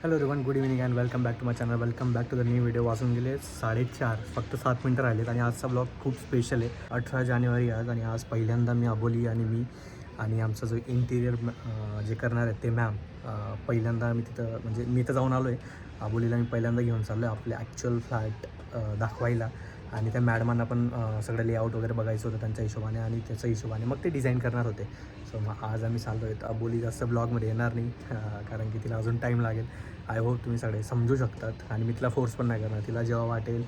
Hello everyone, good evening and welcome back to my channel. Welcome back to the new video. वाजून गेले 4:30, फक्त 7 मिनटं राहिलेत आणि आजचा ब्लॉग खूप स्पेशल आहे. 18 जानेवारी आज आणि आज पहिल्यांदा मी अबोली आणि आमचा जो इंटिरियर जे करणार आहेत ते मॅम पहिल्यांदा मी तिथं म्हणजे मी तर जाऊन आलो आहे. अबोलीला मी पहिल्यांदा घेऊन चाललो आहे आपले ॲक्च्युअल फ्लॅट दाखवायला आणि त्या मॅडमांना पण सगळं लेआउट वगैरे बघायचं होतं त्यांच्या हिशोबाने आणि त्याच्या हिशोबाने मग ते डिझाईन करणार होते. सो मग आज आम्ही चाललो आहेत. अबोली जास्त ब्लॉगमध्ये येणार नाही कारण की तिला अजून टाईम लागेल. आय होप तुम्ही सगळे समजू शकतात आणि मी तिला फोर्स पण नाही करणार. तिला जेव्हा वाटेल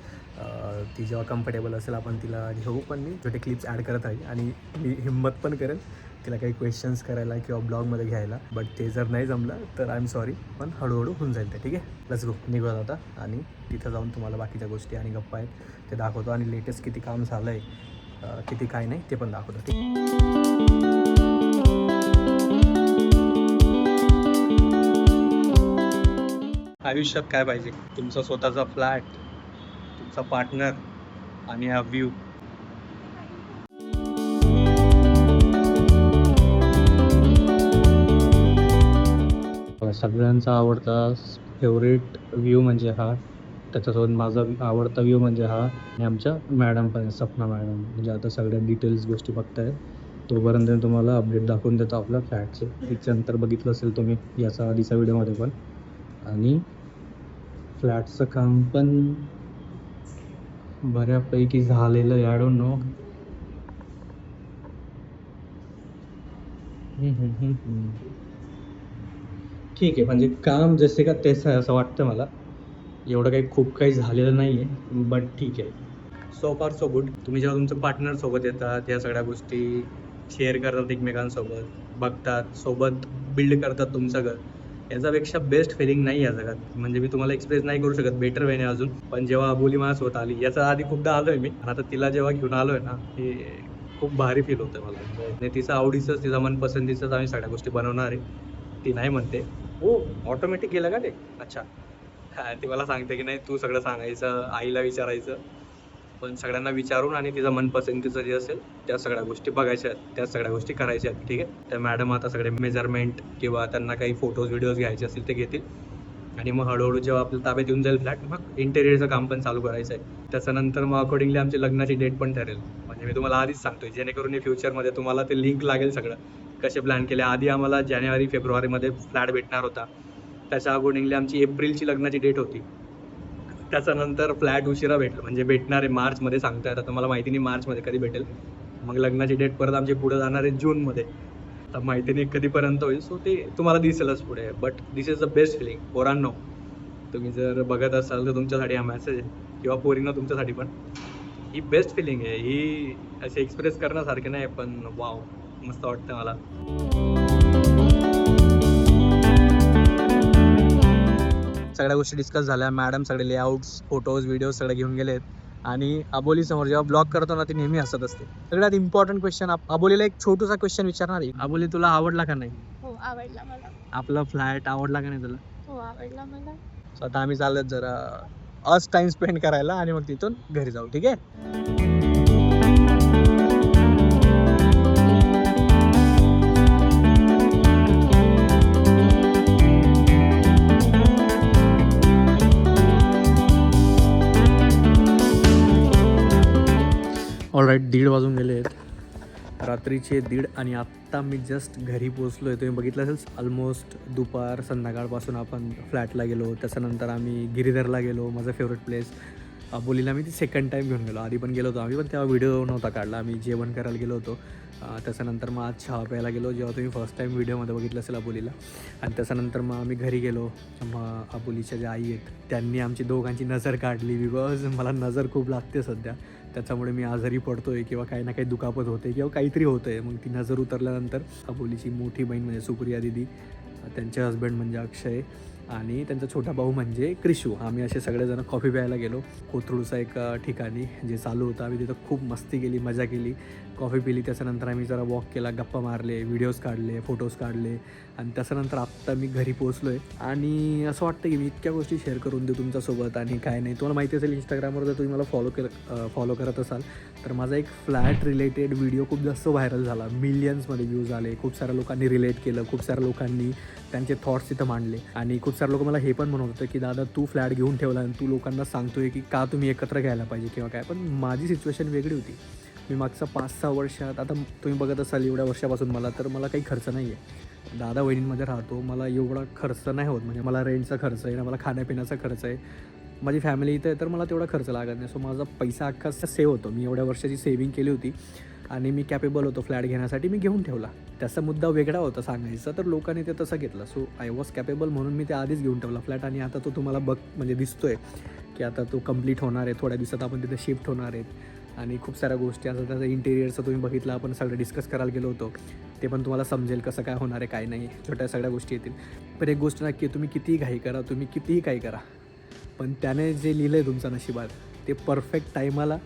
ती जेव्हा कम्फर्टेबल असेल आपण तिला घेऊ. पण मी छोटे क्लिप्स ॲड करत राहील आणि मी हिंमत पण करेल तिला काही क्वेश्चन्स करायला किंवा ब्लॉगमध्ये घ्यायला. बट ते जर नाही जमलं तर आय एम सॉरी, पण हळूहळू होऊन जाईल ते. ठीक आहे, लेट्स गो. निघत आता आणि तिथं जाऊन तुम्हाला बाकीच्या गोष्टी आणि गप्पा आहेत ते दाखवतो आणि लेटेस्ट किती काम झालं आहे किती काय नाही ते पण दाखवतो. ठीक. आयुष्यात काय पाहिजे? तुमचा स्वतःचा फ्लॅट, तुमचा पार्टनर आणि हा व्ह्यू. सगळ्यांचा आवडता फेवरेट व्ह्यू म्हणजे हा. त्याच्यासोबत माझा आवडता व्ह्यू म्हणजे हा आणि आमच्या मॅडम पण सपना मॅडम. म्हणजे आता सगळ्या डिटेल्स गोष्टी बघताय. तोपर्यंत तुम्हाला अपडेट दाखवून देतो आपल्या फ्लॅटचे. त्याच्यानंतर बघितलं असेल तुम्ही याचा आधीचा व्हिडिओमध्ये पण. आणि फ्लॅटचं काम पण बऱ्यापैकी झालेलं आहे. I don't know. ठीक आहे, म्हणजे काम जसे का तेच आहे असं वाटतं मला. एवढं काही खूप काही झालेलं नाही आहे, बट ठीक आहे. सो फार सो गुड. तुम्ही जेव्हा तुमच्या पार्टनरसोबत येतात या सगळ्या गोष्टी शेअर करतात एकमेकांसोबत, बघतात, सोबत बिल्ड करतात तुमचं घर, याच्यापेक्षा बेस्ट फिलिंग नाही या जगात. म्हणजे मी तुम्हाला एक्सप्रेस नाही करू शकत बेटर वेने अजून. पण जेव्हा अबोली माझ्यासोबत आली, याचा आधी खूपदा आलो आहे मी, आता तिला जेव्हा घेऊन आलो आहे ना, हे खूप भारी फील होतं मला. म्हणजे तिचं आवडीचंच, तिचा मनपसंतीचंच आम्ही सगळ्या गोष्टी बनवणार आहे. ती नाही म्हणते हो ऑटोमॅटिक गेलं का ते. अच्छा, हा ती मला सांगते की नाही तू सगळं सांगायचं, आईला विचारायचं. पण सगळ्यांना विचारून आणि तिचं मनपसंतीचं जे असेल त्या सगळ्या गोष्टी बघायच्या आहेत, त्या सगळ्या गोष्टी करायच्या आहेत. ठीक आहे. त्या मॅडम आता सगळे मेजरमेंट किंवा त्यांना काही फोटोज व्हिडिओज घ्यायचे असतील ते घेतील आणि मग हळूहळू जेव्हा आपल्या ताब्यात येऊन जाईल फ्लॅट, मग इंटेरियरचं काम पण चालू करायचं आहे. त्याच्यानंतर मग अकॉर्डिंगली आमची लग्नाची डेट पण ठरेल. म्हणजे मी तुम्हाला आधीच सांगतोय जेणेकरून फ्युचरमध्ये तुम्हाला ते लिंक लागेल सगळं कसे प्लॅन केले. आधी आम्हाला जानेवारी फेब्रुवारीमध्ये फ्लॅट भेटणार होता. त्याच्या अकॉर्डिंगली आमची एप्रिलची लग्नाची डेट होती. त्याच्यानंतर फ्लॅट उशिरा भेटलं, म्हणजे भेटणार आहे मार्चमध्ये सांगताय. आता मला माहिती नाही मार्चमध्ये कधी भेटेल. मग लग्नाची डेट परत आमची पुढे जाणार आहे जूनमध्ये. आता माहिती नाही कधीपर्यंत होईल. सो ते तुम्हाला दिसेलच पुढे. But this is the best feeling पोरांनो. तुम्ही जर बघत असाल तर तुमच्यासाठी हा मॅसेज आहे किंवा पोरींनो तुमच्यासाठी पण. ही बेस्ट फिलिंग आहे. ही असे एक्सप्रेस करण्यासारखे नाही, पण वाव मस्त वाटतं मला. सगळ्या गोष्टी डिस्कस झाल्या. मॅडम सगळे लेआउट्स, फोटोज, व्हिडिओज सगळे घेऊन गेलेत आणि अबोलीसमोर जेव्हा ब्लॉग करतो ना ती नेहमी हसत असते. सगळ्यात इम्पॉर्टंट क्वेश्चन अबोलीला एक छोटूसा क्वेश्चन विचारणार आहे. अबोली, तुला आवडला का नाही? हो, आवडला मला. आपला फ्लॅट आवडला का नाही तुला? हो, आवडला मला. सो आता आम्ही चाललोत जरा आज टाइम स्पेंड करायला आणि मग तिथून घरी जाऊ. ठीक आहे. ऑलराईट, 1:30 वाजून गेले आहेत, रात्रीचे 1:30 आणि आत्ता मी जस्ट घरी पोचलो आहे. तुम्ही बघितलं असेल ऑलमोस्ट दुपार संध्याकाळपासून आपण फ्लॅटला गेलो. त्याच्यानंतर आम्ही गिरीधरला गेलो, माझा फेवरेट प्लेस. अबोलीला मी ती सेकंड टाईम घेऊन गेलो. आधी पण गेलो होतो आम्ही, पण तेव्हा व्हिडिओ नव्हता काढला. आम्ही जेवण करायला गेलो होतो. त्याच्यानंतर मग आज चहा प्यायला गेलो, जेव्हा तुम्ही फर्स्ट टाईम व्हिडिओमध्ये बघितलं असेल अबोलीला. आणि त्याच्यानंतर मग आम्ही घरी गेलो. मग अबोलीच्या ज्या आई आहेत त्यांनी आमची दोघांची नजर काढली. बिकॉज मला नजर खूप लागते सध्या, त्याच्यामुळे मी आजारी पडतो आहे किंवा काही ना काही दुखापत होते किंवा काहीतरी होतं आहे. मग ती नजर उतरल्यानंतर अबोलीची मोठी बहीण म्हणजे सुप्रिया दिदी, त्यांचे हस्बंड म्हणजे अक्षय आणि त्यांचा छोटा भाऊ म्हणजे क्रिशू, आम्ही असे सगळेजण कॉफी प्यायला गेलो कोथरूडचा एक ठिकाणी जे चालू होतं. आम्ही तिथं खूप मस्ती केली, मजा केली, कॉफी पिली. त्याच्यानंतर आम्ही जरा वॉक केला, गप्पा मारले, व्हिडिओज काढले, फोटोज काढले आणि त्याच्यानंतर आत्ता मी घरी पोहोचलो आहे आणि असं वाटतं की मी इतक्या गोष्टी शेअर करून देऊ तुमच्यासोबत आणि काय नाही. तुम्हाला माहिती असेल इंस्टाग्रामवर जर तुम्ही मला फॉलो करत असाल तर माझा एक फ्लॅट रिलेटेड व्हिडिओ खूप जास्त व्हायरल झाला, मिलियन्समध्ये व्ह्यूज आले, खूप साऱ्या लोकांनी रिलेट केलं, खूप साऱ्या लोकांनी त्यांचे थॉट्स तिथं मांडले आणि खूप सारे लोक मला हे पण म्हणत होतं की दादा तू फ्लॅट घेऊन ठेवला आणि तू लोकांना सांगतोय की का तुम्ही एकत्र घ्यायला पाहिजे किंवा काय. पण माझी सिच्युएशन वेगळी होती. मी मागचा 5-6 वर्षात, आता तुम्ही बघत असाल एवढ्या वर्षापासून मला काही खर्च नाही आहे. दादा वहिनींमध्ये राहतो, मला एवढा खर्च नाही होत. म्हणजे मला रेंटचा खर्च आहे ना, मला खाण्यापिण्याचा खर्च आहे, माझी फॅमिली इथं आहे तर मला तेवढा खर्च लागत नाही. सो माझा पैसा अख्खा सेव्ह होतो. मी एवढ्या वर्षाची सेव्हिंग केली होती आणि मी कॅपेबल होतो फ्लॅट घेण्यासाठी, मी घेऊन ठेवला. त्याचा मुद्दा वेगळा होता सांगायचा, तर लोकांनी ते तसं घेतलं. सो आय वॉज कॅपेबल म्हणून मी ते आधीच घेऊन ठेवला फ्लॅट आणि आता तो तुम्हाला म्हणजे दिसतोय की आता तो कंप्लीट होणार आहे. थोड्या दिवसात आपण तिथे शिफ्ट होणार आहेत आणि खूप साऱ्या गोष्टी असं त्याचं इंटेरियरचं तुम्ही बघितलं, आपण सगळं डिस्कस करायला गेलो होतो, ते पण तुम्हाला समजेल कसं काय होणार आहे काय नाही, छोट्या सगळ्या गोष्टी येतील. पण एक गोष्ट नक्की, तुम्ही कितीही घाई करा, तुम्ही कितीही काही करा, पण त्याने जे लिहिलं आहे तुमच्या नशिबात ते परफेक्ट टाईमाला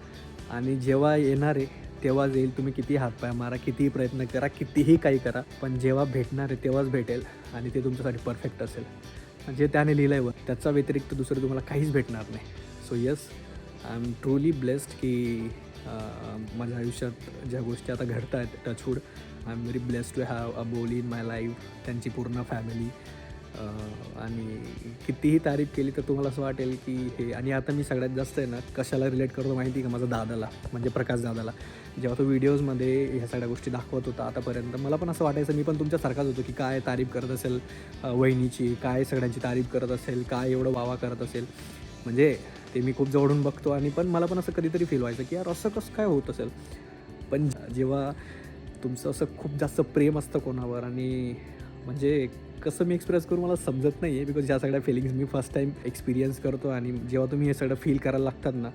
आणि जेव्हा येणार आहे तेव्हा येईल. तुम्ही कितीही हातपाय मारा, कितीही प्रयत्न करा, कितीही काही करा, पण जेव्हा भेटणार आहे तेव्हाच भेटेल आणि ते तुमच्यासाठी परफेक्ट असेल. जे त्याने लिहिलं आहे त्याचा व्यतिरिक्त दुसरं तुम्हाला काहीच भेटणार नाही. So yes, I am truly blessed की माझ्या आयुष्यात ज्या गोष्टी आता घडत आहेत, touchwood, I am very blessed to have Aboli in my life, त्यांची पूर्ण फॅमिली. आणि कितीही तारीफ केली तर तुम्हाला असं वाटेल की हे. आणि आता मी सगळ्यात जास्त आहे ना कशाला रिलेट करतो माहिती का, माझा दादाला, म्हणजे प्रकाश दादाला. जेव्हा तो व्हिडिओजमध्ये ह्या सगळ्या गोष्टी दाखवत होता आतापर्यंत, मला पण असं वाटायचं मी पण तुमच्यासारखाच होतो की काय तारीफ करत असेल वहिनीची, काय सगळ्यांची तारीफ करत असेल, काय एवढं वावा करत असेल. म्हणजे ते मी खूप जवळून बघतो आणि पण मला पण असं कधीतरी फील व्हायचं की यार असं कसं काय होत असेल. पण जेव्हा तुमचं असं खूप जास्त प्रेम असतं कोणावर, आणि म्हणजे कसं मी एक्सप्रेस करू मला समजत नाही आहे, बिकॉज ह्या सगळ्या फिलिंग्स मी फर्स्ट टाईम एक्सपिरियन्स करतो. आणि जेव्हा तुम्ही हे सगळं फील करायला लागतात ना,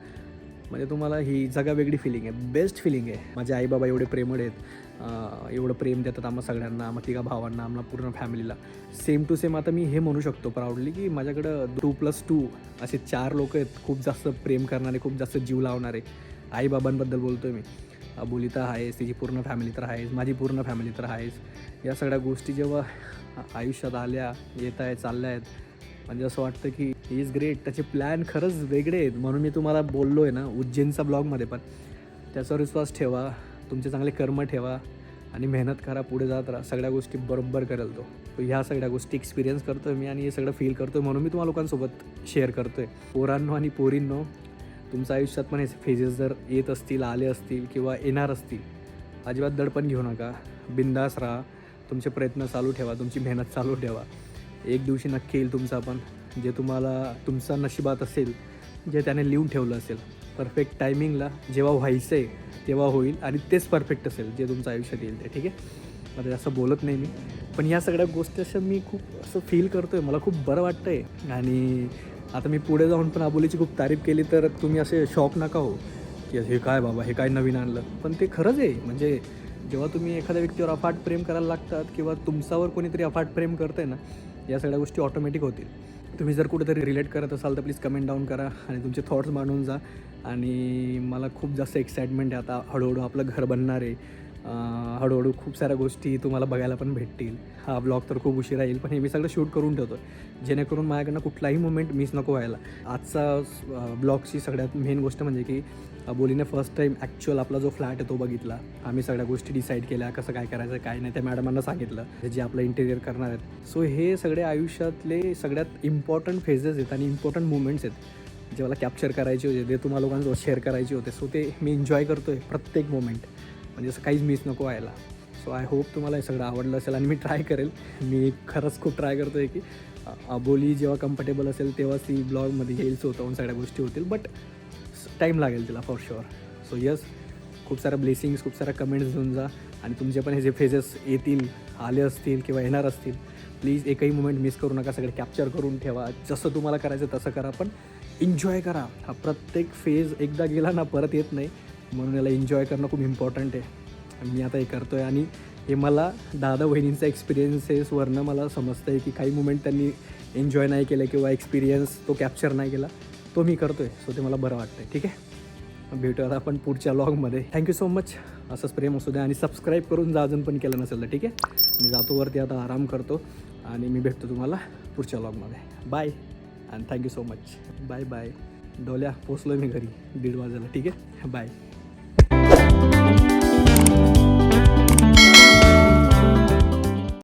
म्हणजे तुम्हाला ही जगा वेगळी फिलिंग आहे, बेस्ट फिलिंग आहे. माझे आईबाबा एवढे प्रेमळ आहेत, एवढं प्रेम देतात आम्हा सगळ्यांना, मग तिघा भावांना, आम्हाला पूर्ण फॅमिलीला. सेम टू सेम आता मी हे म्हणू शकतो प्राऊडली की माझ्याकडं 2+2 असे 4 लोक आहेत, खूप जास्त प्रेम करणारे, खूप जास्त जीव लावणारे. आईबाबांबद्दल बोलतो मी. अबोली तर आहेच, तिची पूर्ण फॅमिली तर आहेच, माझी पूर्ण फॅमिली तर आहेच. या सगळ्या गोष्टी जेव्हा आयुष्यात आल्या, येत आहेत, चालल्या आहेत, म्हणजे असं वाटतं की ही इज ग्रेट. त्याचे प्लॅन खरंच वेगळे आहेत. म्हणून मी तुम्हाला बोललो आहे ना उज्जैनचा ब्लॉगमध्ये पण, त्याच्यावर विश्वास ठेवा, तुमचे चांगले कर्म ठेवा आणि मेहनत करा, पुढे जात राहा, सगळ्या गोष्टी बरोबर करेल तो. ह्या सगळ्या गोष्टी एक्सपिरियन्स करतो आहे मी आणि हे सगळं फील करतो आहे, म्हणून मी तुम्हाला लोकांसोबत शेअर करतो आहे. पोरांनो आणि पोरींनो, तुमच्या आयुष्यात पण हे फेजेस जर येत असतील, आले असतील किंवा येणार असतील, अजिबात दडपण घेऊ नका, बिंदास राहा, तुमचे प्रयत्न चालू ठेवा, तुमची मेहनत चालू ठेवा. एक दिवशी नक्की येईल तुमचा पण, जे तुम्हाला तुमचा नशिबात असेल, जे त्याने लिहून ठेवलं असेल. परफेक्ट टायमिंगला जेव्हा व्हायचं आहे तेव्हा होईल आणि तेच परफेक्ट असेल जे तुमच्या आयुष्यात येईल ते. ठीक आहे, आता जास्त बोलत नाही मी, पण या सगळ्या गोष्टी असं मी खूप असं फील करतो आहे, मला खूप बरं वाटतं आहे. आणि आता मी पुढे जाऊन पण अबोलीची खूप तारीफ केली तर तुम्ही असे शॉक नका हो की हे काय बाबा, हे काय नवीन आणलं. पण ते खरंच आहे. म्हणजे जेव्हा तुम्ही एखाद्या व्यक्तीवर अफाट प्रेम करायला लागतात किंवा तुमच्यावर कोणीतरी अफाट प्रेम करतं आहे ना, या सगळ्या गोष्टी ऑटोमॅटिक होतील. तुम्ही जर कुठेतरी रिलेट करत असाल तर प्लीज कमेंट डाऊन करा आणि तुमचे थॉट्स मांडून जा. आणि मला खूप जास्त एक्साइटमेंट आहे, आता हळूहळू आपलं घर बनणार आहे, हळूहळू खूप साऱ्या गोष्टी तुम्हाला बघायला पण भेटतील. हा ब्लॉग तर खूप उशिरा येईल, पण हे मी सगळं शूट करून ठेवतो जेणेकरून माझ्याकडनं कुठलाही मोमेंट मिस नको व्हायला. आजचा ब्लॉगची सगळ्यात मेन गोष्ट म्हणजे की अबोलीने फर्स्ट टाईम ॲक्च्युअल आपला जो फ्लॅट आहे तो बघितला. आम्ही सगळ्या गोष्टी डिसाईड केल्या, कसं काय करायचं काय नाही, त्या मॅडमांना सांगितलं जे आपलं इंटेरियर करणार आहेत. सो हे सगळे आयुष्यातले सगळ्यात इम्पॉर्टंट फेजेस आहेत आणि इम्पॉर्टंट मुमेंट्स आहेत जे मला कॅप्चर करायचे होते, ते तुम्हाला लोकांसोबत शेअर करायचे होते. सो ते मी एन्जॉय करतो आहे प्रत्येक मोमेंट, म्हणजे असं काहीच मिस नको व्हायला. सो आय होप तुम्हाला हे सगळं आवडलं असेल आणि मी ट्राय करेल, मी खरंच खूप ट्राय करतो आहे की अबोली जेव्हा कम्फर्टेबल असेल तेव्हाच ती ब्लॉगमध्ये येईल, स्वतःहून सगळ्या गोष्टी होतील, बट टाईम लागेल तिला फॉर शुअर. सो यस, खूप साऱ्या ब्लेसिंग्स, खूप साऱ्या कमेंट्स देऊन जा आणि तुमचे पण हे जे फेजेस येतील, आले असतील किंवा येणार असतील, प्लीज एकही मोमेंट मिस करू नका, सगळे कॅप्चर करून ठेवा. जसं तुम्हाला करायचं तसं करा, पण एन्जॉय करा. हा प्रत्येक फेज एकदा गेला ना परत येत नाही, म्हणून याला एन्जॉय करणं खूप इम्पॉर्टंट आहे. मी आता हे करतो आहे आणि हे मला दादा वहिनींचा एक्सपिरियन्सेसवरनं मला समजतं आहे की काही मुमेंट त्यांनी एन्जॉय नाही केलं किंवा एक्सपिरियन्स तो कॅप्चर नाही केला, तो मी करतो आहे. सो ते मला बरं वाटतं आहे. ठीक आहे, भेटूया आता आपण पुढच्या व्लॉगमध्ये. Thank you so much. असंच प्रेम असू द्या आणि सबस्क्राईब करून जा अजून पण केलं नसेल तर. ठीक आहे. मी जातो वरती आता, आराम करतो आणि मी भेटतो तुम्हाला पुढच्या व्लॉगमध्ये. Bye and thank you so much. Bye bye. डोल्या पोचलो मी घरी 1:30 वाजायला. ठीक आहे, बाय.